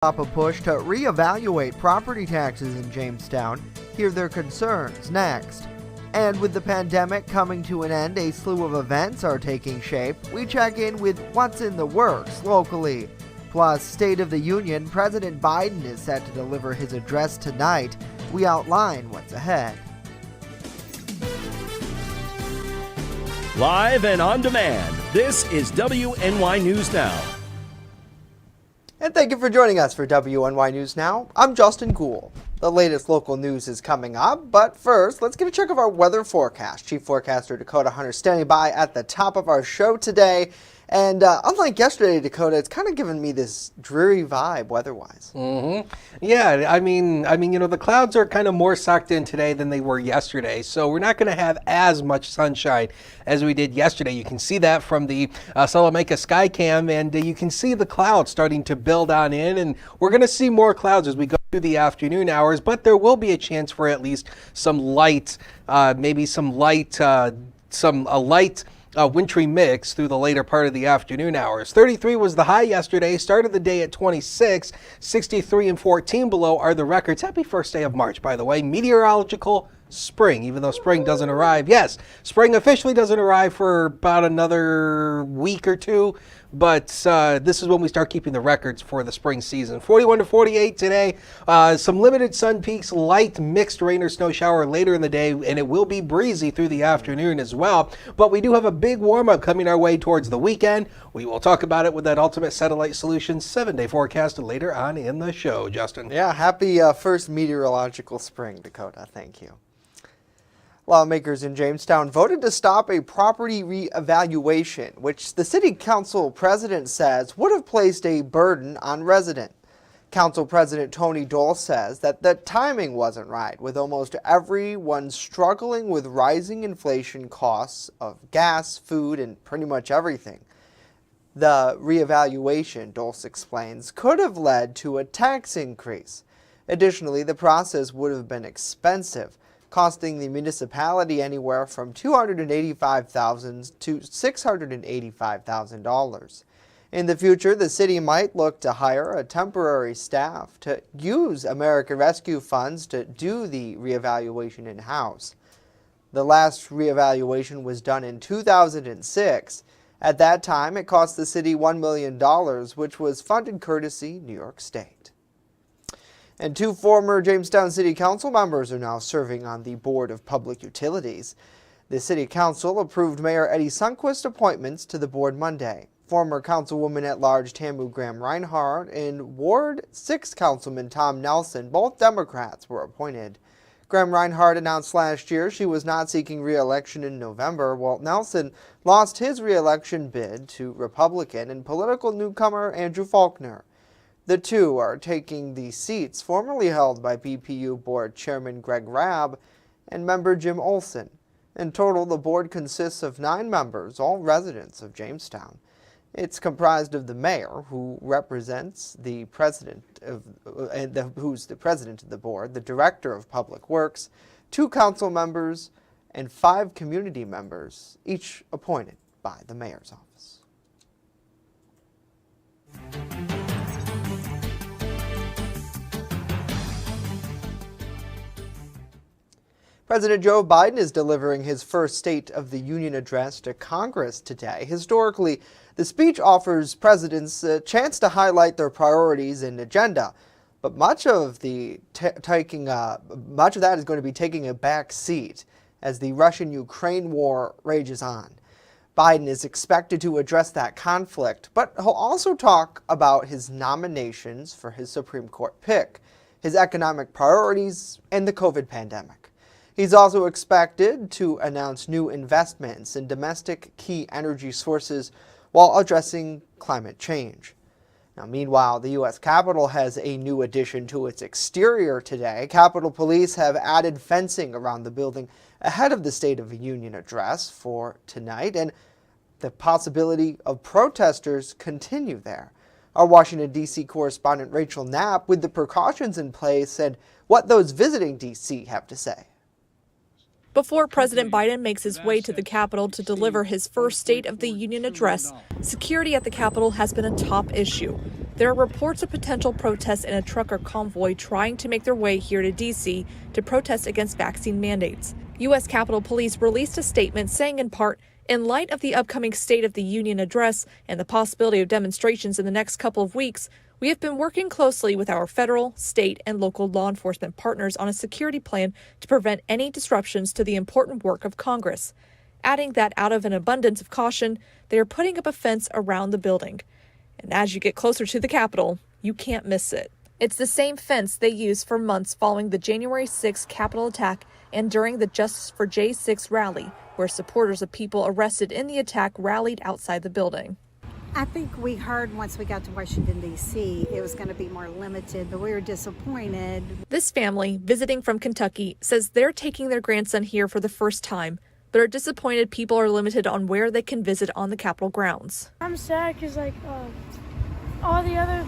Up a push to reevaluate property taxes in Jamestown. Hear their concerns next. And with the pandemic coming to an end, a slew of events are taking shape. We check in with what's in the works locally. Plus, State of the Union, President Biden is set to deliver his address tonight. We outline what's ahead. Live and on demand, this is WNY News Now. And thank you for joining us for WNY News Now. I'm Justin Gould. The latest local news is coming up, but first, let's get a check of our weather forecast. Chief Forecaster Dakota Hunter standing by at the top of our show today. And unlike yesterday, Dakota, it's kind of given me this dreary vibe weather-wise. Yeah, I mean, the clouds are kind of more sucked in today than they were yesterday. So we're not going to have as much sunshine as we did yesterday. You can see that from the Salamanca Skycam, and you can see the clouds starting to build on in. And we're going to see more clouds as we go through the afternoon hours, but there will be a chance for at least some light, wintry mix through the later part of the afternoon hours. 33 was the high yesterday, started the day at 26, 63 and 14 below are the records. Happy first day of March, by the way. Meteorological spring, even though spring doesn't arrive. Yes, spring officially doesn't arrive for about another week or two, but this is when we start keeping the records for the spring season. 41 to 48 today. Some limited sun peaks, light mixed rain or snow shower later in the day, and it will be breezy through the afternoon as well. But we do have a big warm-up coming our way towards the weekend. We will talk about it with that Ultimate Satellite Solutions 7-day forecast later on in the show, Justin. Yeah, happy first meteorological spring, Dakota. Thank you. Lawmakers in Jamestown voted to stop a property reevaluation, which the city council president says would have placed a burden on residents. Council President Tony Dole says that the timing wasn't right, with almost everyone struggling with rising inflation costs of gas, food, and pretty much everything. The reevaluation, Dole explains, could have led to a tax increase. Additionally, the process would have been expensive, costing the municipality anywhere from $285,000 to $685,000. In the future, the city might look to hire a temporary staff to use American Rescue funds to do the reevaluation in-house. The last reevaluation was done in 2006. At that time, it cost the city $1 million, which was funded courtesy New York State. And two former Jamestown City Council members are now serving on the Board of Public Utilities. The City Council approved Mayor Eddie Sundquist's appointments to the board Monday. Former Councilwoman at Large Tamu Graham Reinhardt and Ward 6 Councilman Tom Nelson, both Democrats, were appointed. Graham Reinhardt announced last year she was not seeking re-election in November, while Nelson lost his re-election bid to Republican and political newcomer Andrew Faulkner. The two are taking the seats formerly held by BPU Board Chairman Greg Rabb and member Jim Olson. In total, the board consists of 9 members, all residents of Jamestown. It's comprised of the mayor, who represents the president who's the president of the board, the director of public works, 2 council members, and 5 community members, each appointed by the mayor's office. President Joe Biden is delivering his first State of the Union address to Congress today. Historically, the speech offers presidents a chance to highlight their priorities and agenda, but much of that is going to be taking a back seat as the Russian-Ukraine war rages on. Biden is expected to address that conflict, but he'll also talk about his nominations for his Supreme Court pick, his economic priorities, and the COVID pandemic. He's also expected to announce new investments in domestic key energy sources while addressing climate change. Now, meanwhile, the U.S. Capitol has a new addition to its exterior today. Capitol Police have added fencing around the building ahead of the State of the Union address for tonight, and the possibility of protesters continue there. Our Washington, D.C. correspondent Rachel Knapp with the precautions in place and what those visiting D.C. have to say. Before President Biden makes his way to the Capitol to deliver his first State of the Union address, security at the Capitol has been a top issue. There are reports of potential protests in a trucker convoy trying to make their way here to D.C. to protest against vaccine mandates. U.S. Capitol Police released a statement saying in part, in light of the upcoming State of the Union address and the possibility of demonstrations in the next couple of weeks, we have been working closely with our federal, state, and local law enforcement partners on a security plan to prevent any disruptions to the important work of Congress, adding that out of an abundance of caution, they are putting up a fence around the building. And as you get closer to the Capitol, you can't miss it. It's the same fence they used for months following the January 6th Capitol attack and during the Justice for J6 rally, where supporters of people arrested in the attack rallied outside the building. I think we heard once we got to Washington, D.C., it was going to be more limited, but we were disappointed. This family, visiting from Kentucky, says they're taking their grandson here for the first time, but are disappointed people are limited on where they can visit on the Capitol grounds. I'm sad because, all the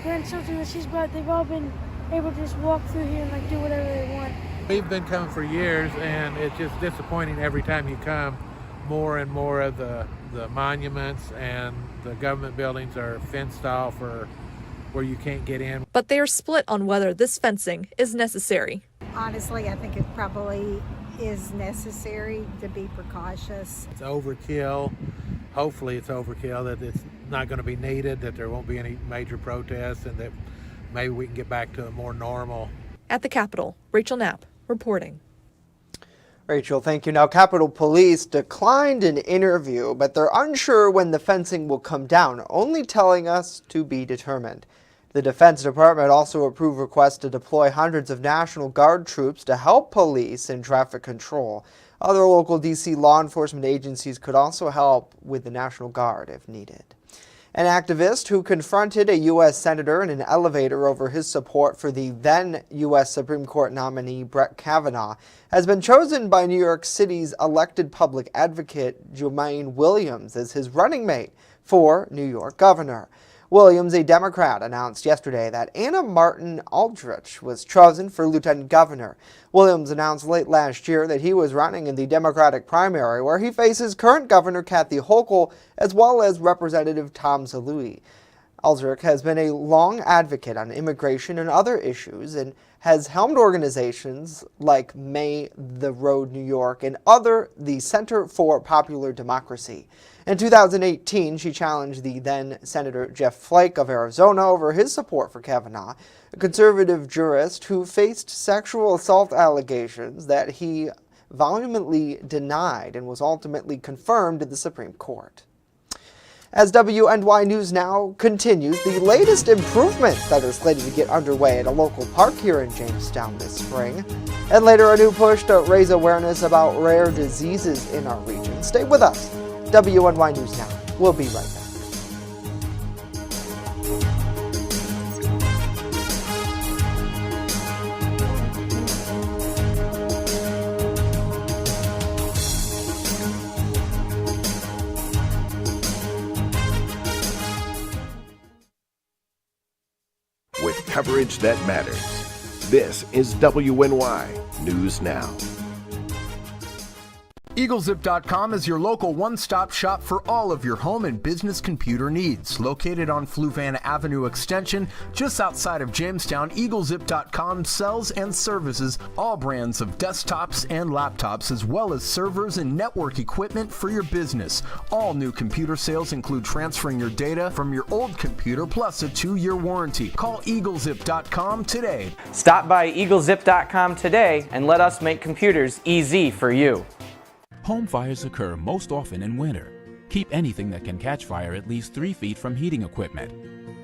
grandchildren that she's brought, they've all been able to just walk through here and, do whatever they want. We've been coming for years, and it's just disappointing every time you come. More and more of the monuments and the government buildings are fenced off or where you can't get in. But they are split on whether this fencing is necessary. Honestly, I think it probably is necessary to be precautious. It's overkill. Hopefully it's overkill, that it's not going to be needed, that there won't be any major protests, and that maybe we can get back to a more normal. At the Capitol, Rachel Knapp reporting. Rachel, thank you. Now, Capitol Police declined an interview, but they're unsure when the fencing will come down, only telling us to be determined. The Defense Department also approved requests to deploy hundreds of National Guard troops to help police in traffic control. Other local D.C. law enforcement agencies could also help with the National Guard if needed. An activist who confronted a U.S. Senator in an elevator over his support for the then U.S. Supreme Court nominee Brett Kavanaugh has been chosen by New York City's elected public advocate Jumaane Williams as his running mate for New York governor. Williams, a Democrat, announced yesterday that Anna Martin Aldrich was chosen for lieutenant governor. Williams announced late last year that he was running in the Democratic primary, where he faces current Governor Kathy Hochul as well as Representative Tom Zalewski. Aldrich has been a long advocate on immigration and other issues and has helmed organizations like May the Road New York and the Center for Popular Democracy. In 2018, she challenged the then Senator Jeff Flake of Arizona over his support for Kavanaugh, a conservative jurist who faced sexual assault allegations that he vehemently denied and was ultimately confirmed in the Supreme Court. As WNY News Now continues, the latest improvements that are slated to get underway at a local park here in Jamestown this spring. And later, a new push to raise awareness about rare diseases in our region. Stay with us. WNY News Now. We'll be right back. With coverage that matters. This is WNY News Now. EagleZip.com is your local one-stop shop for all of your home and business computer needs. Located on Fluvan Avenue Extension, just outside of Jamestown, EagleZip.com sells and services all brands of desktops and laptops, as well as servers and network equipment for your business. All new computer sales include transferring your data from your old computer plus a 2-year warranty. Call EagleZip.com today. Stop by EagleZip.com today and let us make computers easy for you. Home fires occur most often in winter. Keep anything that can catch fire at least 3 feet from heating equipment.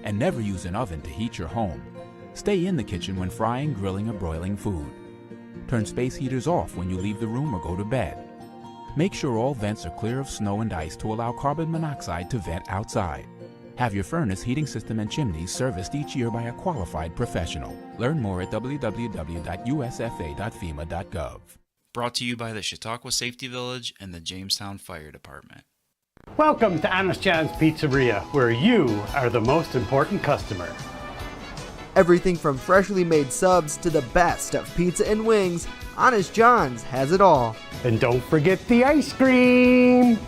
And never use an oven to heat your home. Stay in the kitchen when frying, grilling, or broiling food. Turn space heaters off when you leave the room or go to bed. Make sure all vents are clear of snow and ice to allow carbon monoxide to vent outside. Have your furnace, heating system, and chimneys serviced each year by a qualified professional. Learn more at www.usfa.fema.gov. Brought to you by the Chautauqua Safety Village and the Jamestown Fire Department. Welcome to Honest John's Pizzeria, where you are the most important customer. Everything from freshly made subs to the best of pizza and wings, Honest John's has it all. And don't forget the ice cream!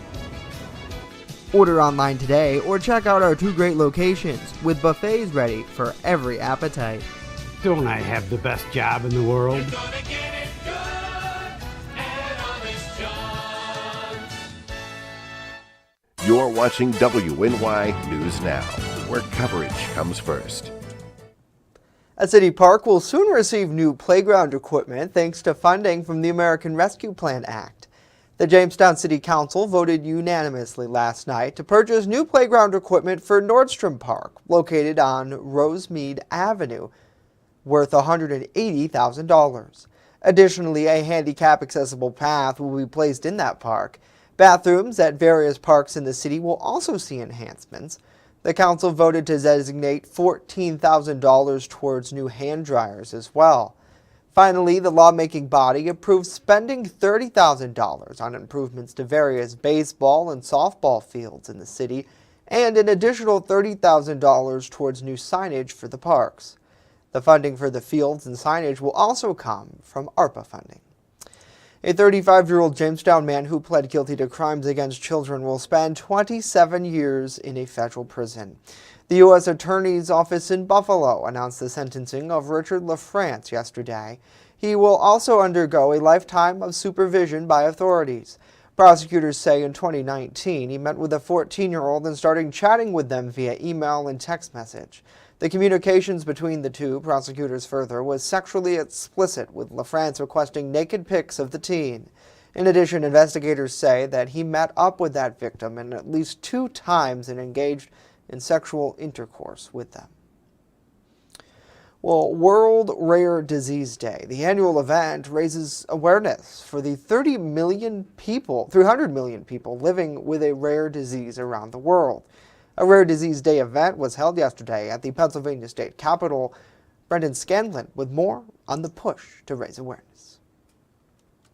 Order online today or check out our 2 great locations with buffets ready for every appetite. Don't I have the best job in the world? You're watching WNY News Now, where coverage comes first. A city park will soon receive new playground equipment thanks to funding from the American Rescue Plan Act. The Jamestown City Council voted unanimously last night to purchase new playground equipment for Nordstrom Park, located on Rosemead Avenue, worth $180,000. Additionally, a handicap-accessible path will be placed in that park. Bathrooms at various parks in the city will also see enhancements. The council voted to designate $14,000 towards new hand dryers as well. Finally, the lawmaking body approved spending $30,000 on improvements to various baseball and softball fields in the city and an additional $30,000 towards new signage for the parks. The funding for the fields and signage will also come from ARPA funding. A 35-year-old Jamestown man who pled guilty to crimes against children will spend 27 years in a federal prison. The U.S. Attorney's Office in Buffalo announced the sentencing of Richard LaFrance yesterday. He will also undergo a lifetime of supervision by authorities. Prosecutors say in 2019 he met with a 14-year-old and started chatting with them via email and text message. The communications between the two, prosecutors further, was sexually explicit, with LaFrance requesting naked pics of the teen. In addition, investigators say that he met up with that victim and at least 2 times and engaged in sexual intercourse with them. Well, World Rare Disease Day, the annual event, raises awareness for the 300 million people living with a rare disease around the world. A Rare Disease Day event was held yesterday at the Pennsylvania State Capitol. Brendan Scanlon with more on the push to raise awareness.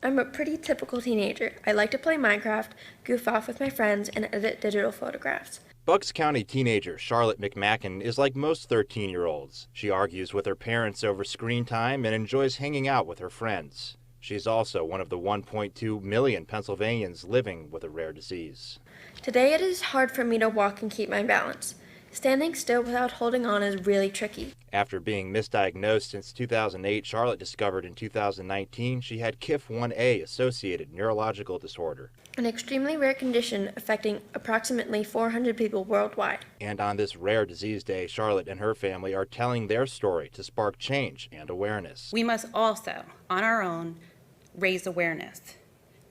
I'm a pretty typical teenager. I like to play Minecraft, goof off with my friends, and edit digital photographs. Bucks County teenager Charlotte McMacken is like most 13-year-olds. She argues with her parents over screen time and enjoys hanging out with her friends. She's also one of the 1.2 million Pennsylvanians living with a rare disease. Today it is hard for me to walk and keep my balance. Standing still without holding on is really tricky. After being misdiagnosed since 2008, Charlotte discovered in 2019 she had KIF1A-associated neurological disorder, An extremely rare condition affecting approximately 400 people worldwide. And on this Rare Disease Day, Charlotte and her family are telling their story to spark change and awareness. We must also, on our own, raise awareness,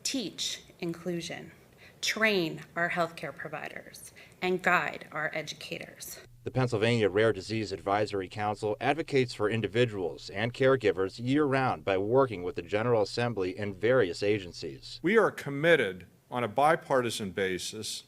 teach inclusion, train our healthcare providers, and guide our educators. The Pennsylvania Rare Disease Advisory Council advocates for individuals and caregivers year-round by working with the General Assembly and various agencies. We are committed on a bipartisan basis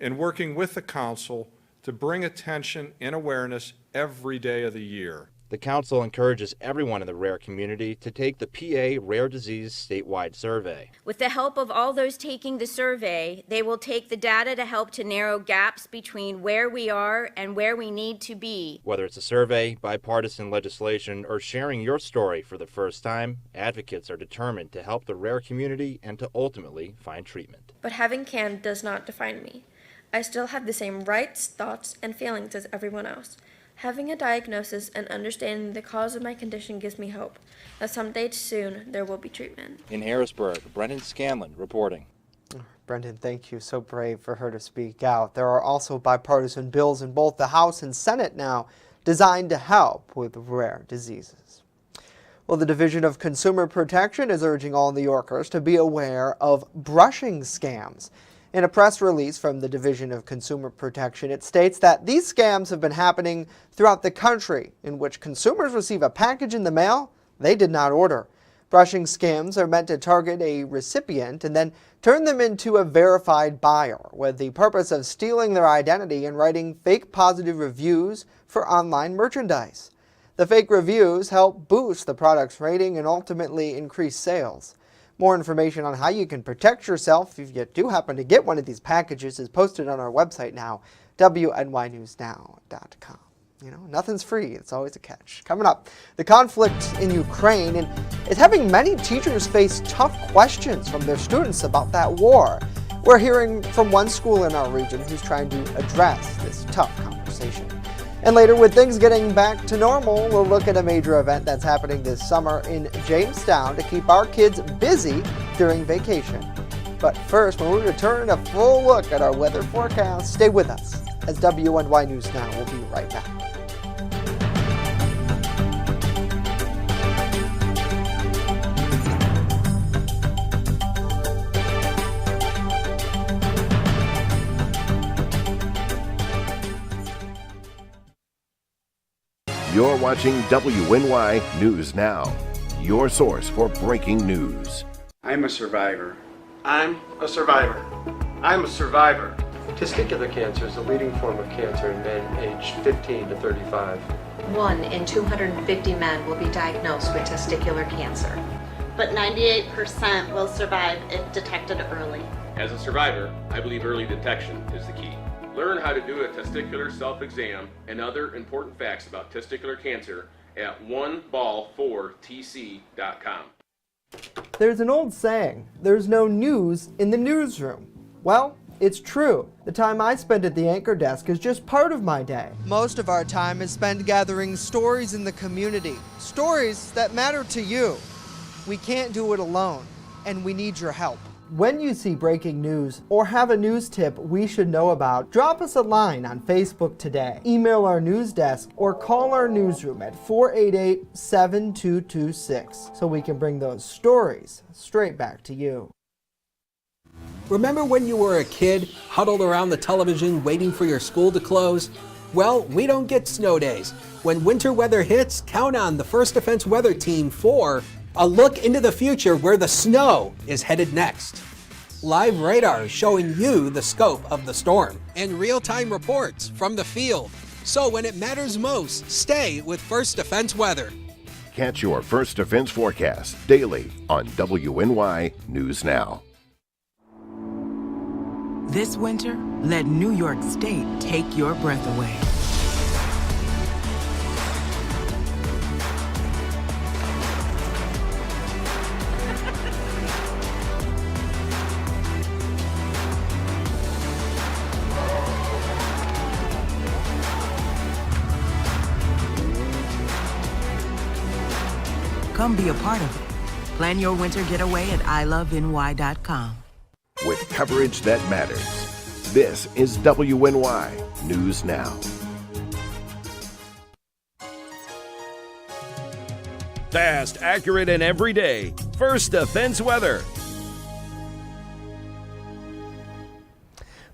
in working with the Council to bring attention and awareness every day of the year. The Council encourages everyone in the rare community to take the PA Rare Disease Statewide Survey. With the help of all those taking the survey, they will take the data to help to narrow gaps between where we are and where we need to be. Whether it's a survey, bipartisan legislation, or sharing your story for the first time, advocates are determined to help the rare community and to ultimately find treatment. But having CAN does not define me. I still have the same rights, thoughts, and feelings as everyone else. Having a diagnosis and understanding the cause of my condition gives me hope that someday soon there will be treatment. In Harrisburg, Brendan Scanlon reporting. Brendan, thank you. So brave for her to speak out. There are also bipartisan bills in both the House and Senate now designed to help with rare diseases. Well, the Division of Consumer Protection is urging all New Yorkers to be aware of brushing scams. In a press release from the Division of Consumer Protection, it states that these scams have been happening throughout the country, in which consumers receive a package in the mail they did not order. Brushing scams are meant to target a recipient and then turn them into a verified buyer, with the purpose of stealing their identity and writing fake positive reviews for online merchandise. The fake reviews help boost the product's rating and ultimately increase sales. More information on how you can protect yourself if you do happen to get one of these packages is posted on our website now, WNYNewsNow.com. nothing's free. It's always a catch. Coming up, the conflict in Ukraine is having many teachers face tough questions from their students about that war. We're hearing from one school in our region who's trying to address this tough conversation. And later, with things getting back to normal, we'll look at a major event that's happening this summer in Jamestown to keep our kids busy during vacation. But first, when we return, a full look at our weather forecast. Stay with us as WNY News Now will be right back. You're watching WNY News Now, your source for breaking news. I'm a survivor. I'm a survivor. I'm a survivor. Testicular cancer is the leading form of cancer in men aged 15 to 35. 1 in 250 men will be diagnosed with testicular cancer. But 98% will survive if detected early. As a survivor, I believe early detection is the key. Learn how to do a testicular self-exam and other important facts about testicular cancer at oneball4tc.com. There's an old saying, there's no news in the newsroom. Well, it's true. The time I spend at the anchor desk is just part of my day. Most of our time is spent gathering stories in the community, stories that matter to you. We can't do it alone, and we need your help. When you see breaking news or have a news tip we should know about, drop us a line on Facebook today, email our news desk, or call our newsroom at 488-7226 so we can bring those stories straight back to you. Remember when you were a kid, huddled around the television waiting for your school to close? Well, we don't get snow days. When winter weather hits, count on the First Defense Weather Team for a look into the future where the snow is headed next. Live radar showing you the scope of the storm. And real-time reports from the field. So when it matters most, stay with First Defense Weather. Catch your First Defense forecast daily on WNY News Now. This winter, let New York State take your breath away. Come be a part of it. Plan your winter getaway at iloveny.com. With coverage that matters, this is WNY News Now. Fast, accurate, and everyday. First Defense Weather.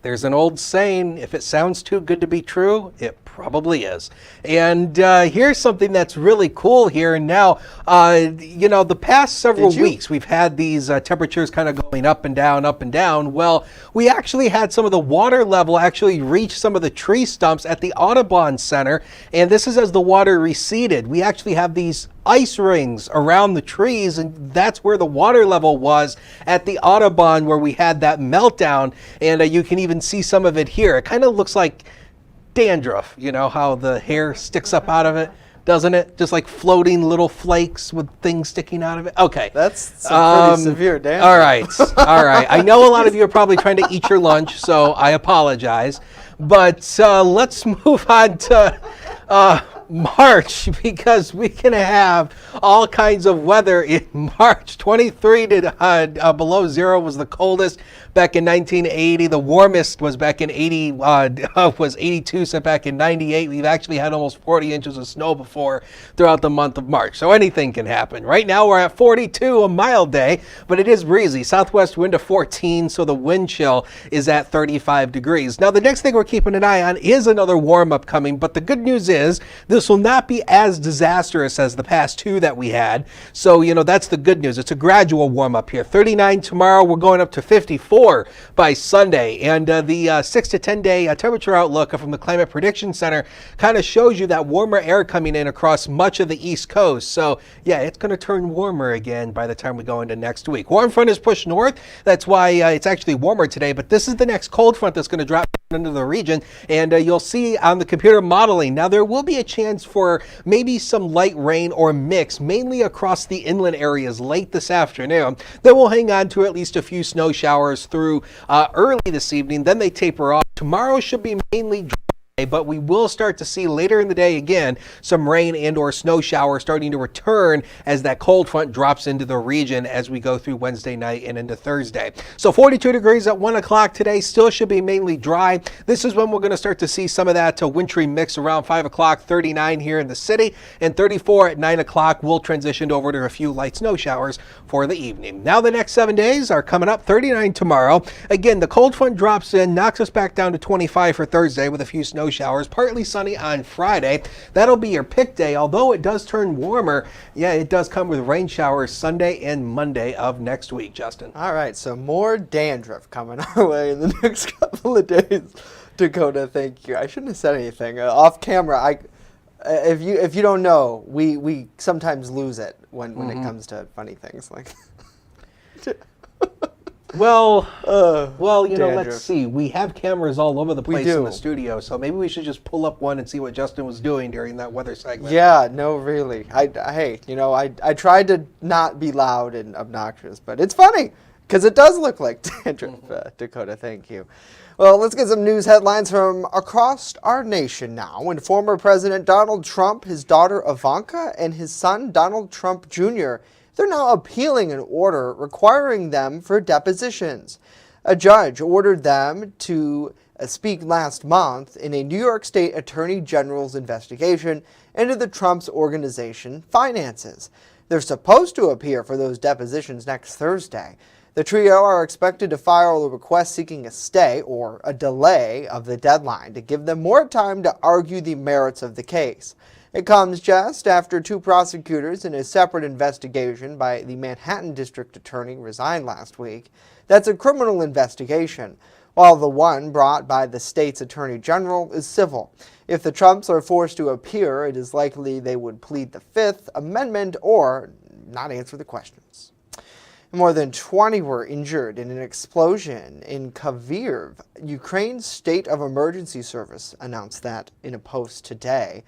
There's an old saying, if it sounds too good to be true, it probably is. And here's something that's really cool here and now. The past several weeks, we've had these temperatures kind of going up and down, up and down. Well, we actually had some of the water level actually reach some of the tree stumps at the Audubon Center. And this is as the water receded. We actually have these ice rings around the trees, and that's where the water level was at the Audubon where we had that meltdown. And you can even see some of it here. It kind of looks like dandruff, how the hair sticks up out of it, doesn't it? Just like floating little flakes with things sticking out of it. Okay. That's some pretty severe damage. All right. I know a lot of you are probably trying to eat your lunch, so I apologize. But let's move on to March, because we can have all kinds of weather in March. 23 to below zero was the coldest back in 1980. The warmest was back in 80, was 82, so back in 98. We've actually had almost 40 inches of snow before throughout the month of March. So anything can happen. Right now we're at 42, a mild day, but it is breezy. Southwest wind of 14, so the wind chill is at 35 degrees. Now the next thing we're keeping an eye on is another warm up coming, but the good news is this will not be as disastrous as the past two that we had. So, that's the good news. It's a gradual warm up here. 39 tomorrow. We're going up to 54 by Sunday. And the 6 to 10 day temperature outlook from the Climate Prediction Center kind of shows you that warmer air coming in across much of the East Coast. So, yeah, it's going to turn warmer again by the time we go into next week. Warm front is pushed north. That's why it's actually warmer today. But this is the next cold front that's going to drop into the region, and you'll see on the computer modeling. Now there will be a chance for maybe some light rain or mix, mainly across the inland areas late this afternoon. Then we'll hang on to at least a few snow showers through early this evening. Then they taper off. Tomorrow should be mainly dry, but we will start to see later in the day again some rain and or snow showers starting to return as that cold front drops into the region as we go through Wednesday night and into Thursday. So 42 degrees at 1 o'clock today, still should be mainly dry. This is when we're going to start to see some of that wintry mix around 5 o'clock, 39 here in the city, and 34 at 9 o'clock. We'll transition over to a few light snow showers for the evening. Now the next 7 days are coming up, 39 tomorrow. Again, the cold front drops in, knocks us back down to 25 for Thursday with a few snow showers, partly sunny on Friday. That'll be your pick day, although it does turn warmer. Yeah, it does come with rain showers Sunday and Monday of next week, Justin. All right, so more dandruff coming our way in the next couple of days. Dakota, thank you. I shouldn't have said anything. Off camera, if you don't know, we sometimes lose it when it comes to funny things like Well, you know, dandruff. let's see. We have cameras all over the place in the studio, so maybe we should just pull up one and see what Justin was doing during that weather segment. Yeah, no, really. I tried to not be loud and obnoxious, but it's funny because it does look like dandruff. Dakota, thank you. Well, let's get some news headlines from across our nation now. When former President Donald Trump, his daughter Ivanka, and his son Donald Trump Jr., they're now appealing an order requiring them for depositions. A judge ordered them to speak last month in a New York State Attorney General's investigation into the Trump's organization finances. They're supposed to appear for those depositions next Thursday. The trio are expected to file a request seeking a stay or a delay of the deadline to give them more time to argue the merits of the case. It comes just after two prosecutors in a separate investigation by the Manhattan District Attorney resigned last week. That's a criminal investigation, while the one brought by the state's Attorney General is civil. If the Trumps are forced to appear, it is likely they would plead the Fifth Amendment or not answer the questions. More than 20 were injured in an explosion in Kharkiv. Ukraine's state of emergency service announced that in a post today.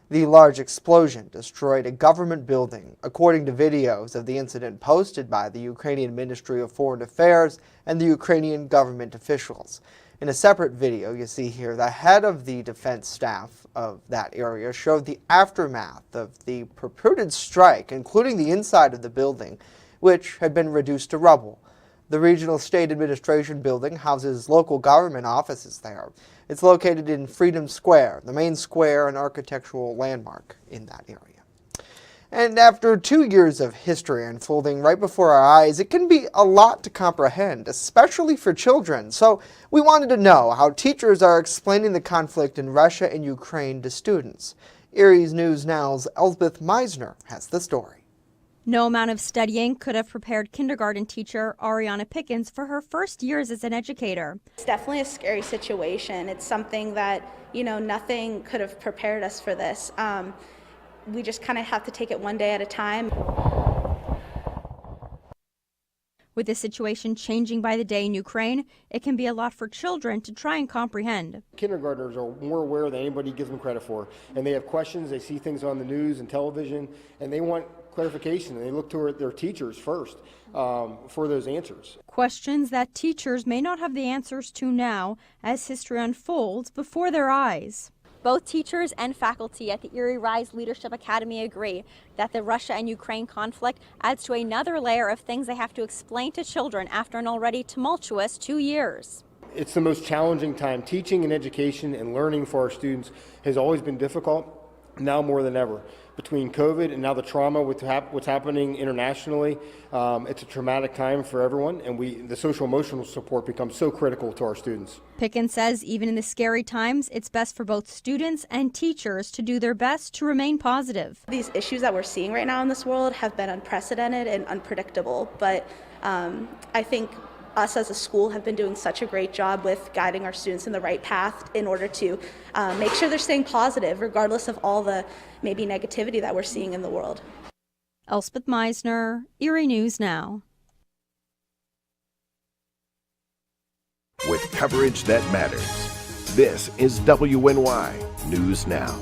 The large explosion destroyed a government building, according to videos of the incident posted by the Ukrainian Ministry of Foreign Affairs and the Ukrainian government officials. In a separate video, you see here, the head of the defense staff of that area showed the aftermath of the purported strike, including the inside of the building, which had been reduced to rubble. The Regional State Administration building houses local government offices there. It's located in Freedom Square, the main square and architectural landmark in that area. And after 2 years of history unfolding right before our eyes, it can be a lot to comprehend, especially for children. So we wanted to know how teachers are explaining the conflict in Russia and Ukraine to students. Erie News Now's Elspeth Meisner has the story. No amount of studying could have prepared kindergarten teacher Ariana Pickens for her first years as an educator. It's definitely a scary situation. It's something that, nothing could have prepared us for this. We just kind of have to take it one day at a time. With the situation changing by the day in Ukraine, it can be a lot for children to try and comprehend. Kindergartners are more aware than anybody gives them credit for, and they have questions, they see things on the news and television, and they want clarification, and they look to their teachers first for those answers. Questions that teachers may not have the answers to now as history unfolds before their eyes. Both teachers and faculty at the Erie Rise Leadership Academy agree that the Russia and Ukraine conflict adds to another layer of things they have to explain to children after an already tumultuous 2 years. It's the most challenging time. Teaching and education and learning for our students has always been difficult, now more than ever. Between COVID and now the trauma with what's happening internationally, it's a traumatic time for everyone, and the social emotional support becomes so critical to our students. Pickens says even in the scary times, it's best for both students and teachers to do their best to remain positive. These issues that we're seeing right now in this world have been unprecedented and unpredictable, but I think us as a school have been doing such a great job with guiding our students in the right path in order to make sure they're staying positive regardless of all the maybe negativity that we're seeing in the world. Elspeth Meisner, Erie News Now. With coverage that matters, This is WNY News Now.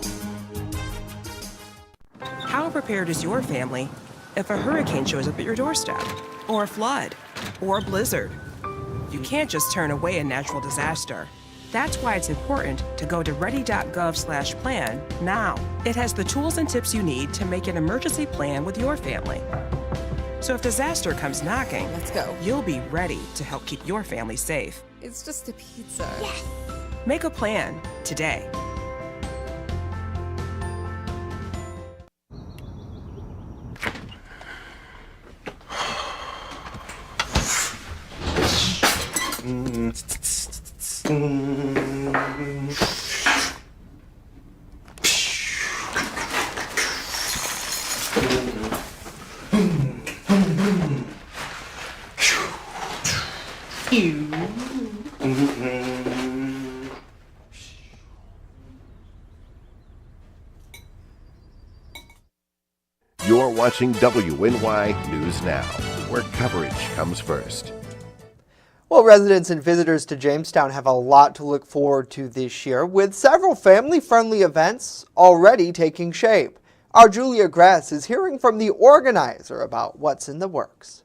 How prepared is your family if a hurricane shows up at your doorstep, or a flood, or a blizzard? You can't just turn away a natural disaster. That's why it's important to go to ready.gov/plan now. It has the tools and tips you need to make an emergency plan with your family. So if disaster comes knocking, let's go. You'll be ready to help keep your family safe. It's just a pizza. Yes. Make a plan today. You're watching WNY News Now, where coverage comes first. Well, residents and visitors to Jamestown have a lot to look forward to this year, with several family-friendly events already taking shape. Our Julia Grass is hearing from the organizer about what's in the works.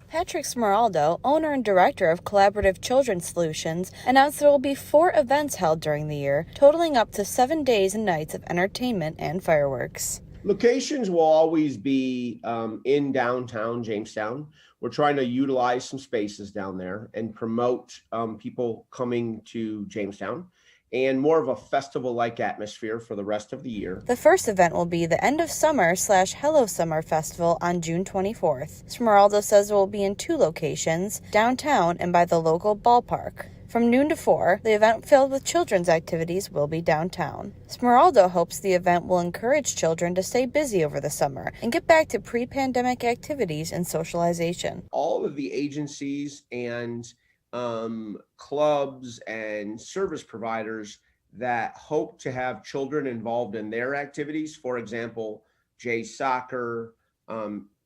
Patrick Smeraldo, owner and director of Collaborative Children's Solutions, announced there will be 4 events held during the year, totaling up to 7 days and nights of entertainment and fireworks. Locations will always be in downtown Jamestown. We're trying to utilize some spaces down there and promote people coming to Jamestown, and more of a festival-like atmosphere for the rest of the year. The first event will be the End of Summer/Hello Summer Festival on June 24th. Smeraldo says it will be in 2 locations, downtown and by the local ballpark. From noon to 4, the event filled with children's activities will be downtown. Smeraldo hopes the event will encourage children to stay busy over the summer and get back to pre-pandemic activities and socialization. All of the agencies and clubs and service providers that hope to have children involved in their activities, for example, J Soccer,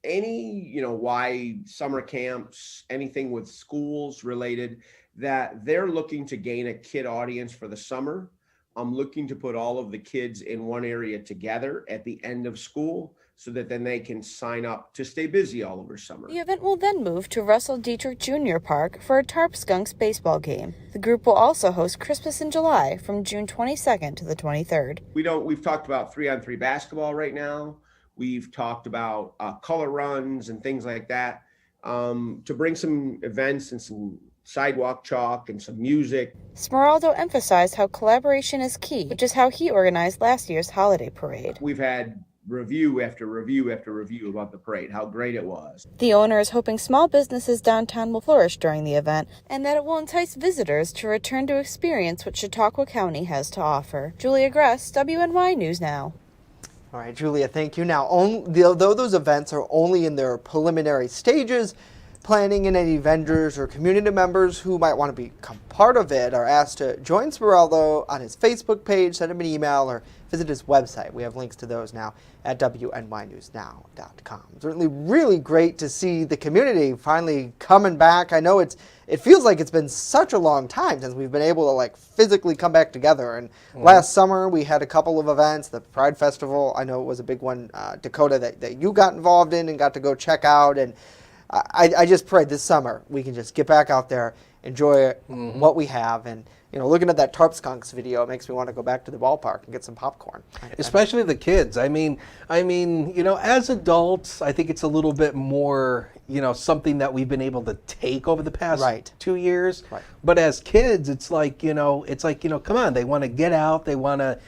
any Y summer camps, anything with schools related, that they're looking to gain a kid audience for the summer. I'm looking to put all of the kids in one area together at the end of school so that then they can sign up to stay busy all over summer. The event will then move to Russell Dietrich Jr. Park for a Tarp Skunks baseball game. The group will also host Christmas in July from June 22nd to the 23rd. We've talked about 3-on-3 basketball right now. We've talked about color runs and things like that to bring some events and some sidewalk chalk and some music. Smeraldo emphasized how collaboration is key, which is how he organized last year's holiday parade. We've had review after review after review about the parade, how great it was. The owner is hoping small businesses downtown will flourish during the event and that it will entice visitors to return to experience what Chautauqua County has to offer. Julia Gress, WNY News Now. All right, Julia, thank you. Now, though those events are only in their preliminary stages, planning and any vendors or community members who might want to become part of it are asked to join Smeraldo on his Facebook page, send him an email, or visit his website. We have links to those now at WNYNewsNow.com. Certainly really great to see the community finally coming back. I know it feels like it's been such a long time since we've been able to physically come back together. And last summer we had a couple of events, the Pride Festival. I know it was a big one, Dakota, that you got involved in and got to go check out. And I just pray this summer we can just get back out there, enjoy what we have, and looking at that Tarp Skunks video, it makes me want to go back to the ballpark and get some popcorn. Especially the kids. I mean, as adults, I think it's a little bit more, something that we've been able to take over the past 2 years. Right. But as kids, it's like, come on, they want to get out, they want to,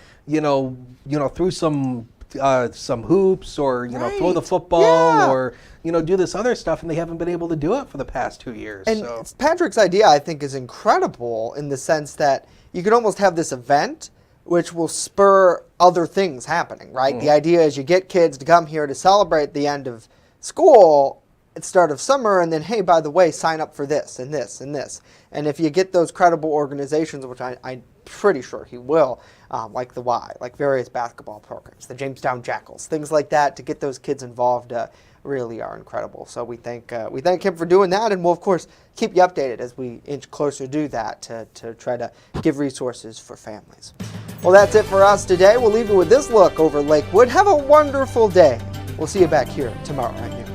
through some hoops, or throw the football, or do this other stuff, and they haven't been able to do it for the past 2 years. And Patrick's idea, I think, is incredible in the sense that you can almost have this event which will spur other things happening, right? The idea is you get kids to come here to celebrate the end of school at the start of summer, and then, hey, by the way, sign up for this and this and this. And if you get those credible organizations, which I'm pretty sure he will, like the Y, like various basketball programs, the Jamestown Jackals, things like that to get those kids involved really are incredible. So we thank him for doing that, and we'll of course keep you updated as we inch closer to do that to try to give resources for families. Well, that's it for us today. We'll leave you with this look over Lakewood. Have a wonderful day. We'll see you back here tomorrow at noon.